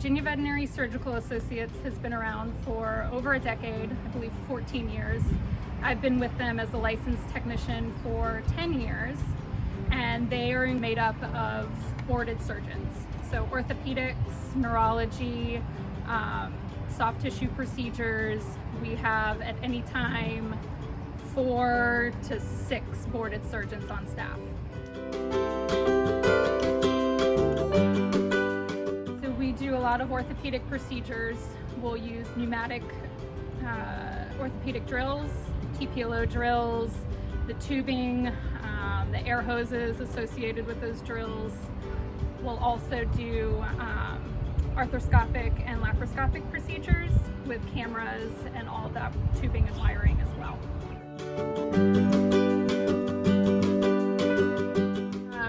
Virginia Veterinary Surgical Associates has been around for over a decade, I believe 14 years. I've been with them as a licensed technician for 10 years, and they are made up of boarded surgeons. So orthopedics, neurology, soft tissue procedures. We have at any time 4 to 6 boarded surgeons on staff. So we do a lot of orthopedic procedures. We'll use pneumatic orthopedic drills, TPLO drills, the tubing, the air hoses associated with those drills. We'll also do arthroscopic and laparoscopic procedures with cameras and all that tubing and wiring as well.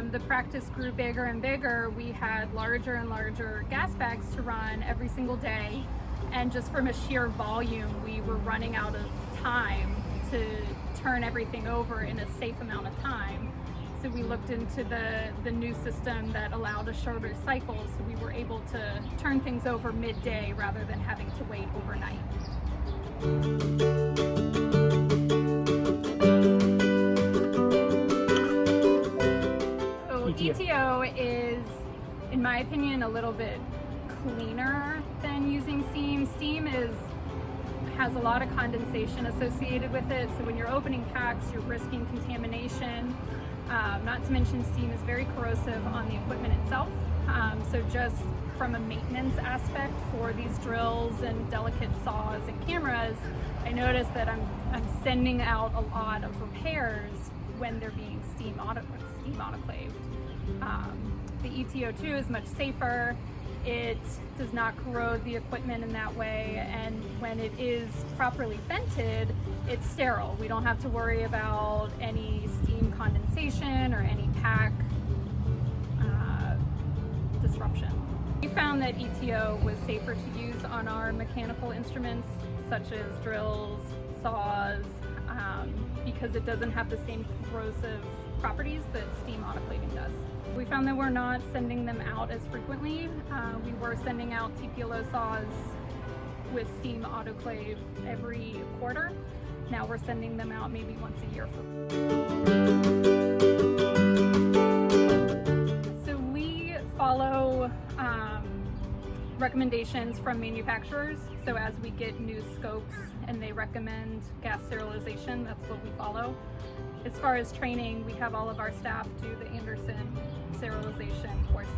The practice grew bigger and bigger. We had larger and larger gas bags to run every single day, and just from a sheer volume, we were running out of time to turn everything over in a safe amount of time. So we looked into the new system that allowed a shorter cycle, so we were able to turn things over midday rather than having to wait overnight. So ETO is, in my opinion, a little bit cleaner than using steam. Steam has a lot of condensation associated with it, so when you're opening packs, you're risking contamination. Not to mention steam is very corrosive on the equipment itself. So just from a maintenance aspect for these drills and delicate saws and cameras, I noticed that I'm sending out a lot of repairs when they're being steam autoclaved. The ETO2 is much safer. It does not corrode the equipment in that way, and when it is properly vented, it's sterile. We don't have to worry about any steam condensation or any pack disruption. We found that ETO was safer to use on our mechanical instruments such as drills, saws, because it doesn't have the same corrosive properties that steam autoclaving does. We found that we're not sending them out as frequently. We were sending out TPLO saws with steam autoclave every quarter. Now we're sending them out maybe once a year. So we follow recommendations from manufacturers. So as we get new scopes and they recommend gas sterilization, that's what we follow. As far as training, we have all of our staff do the Andersen sterilization courses.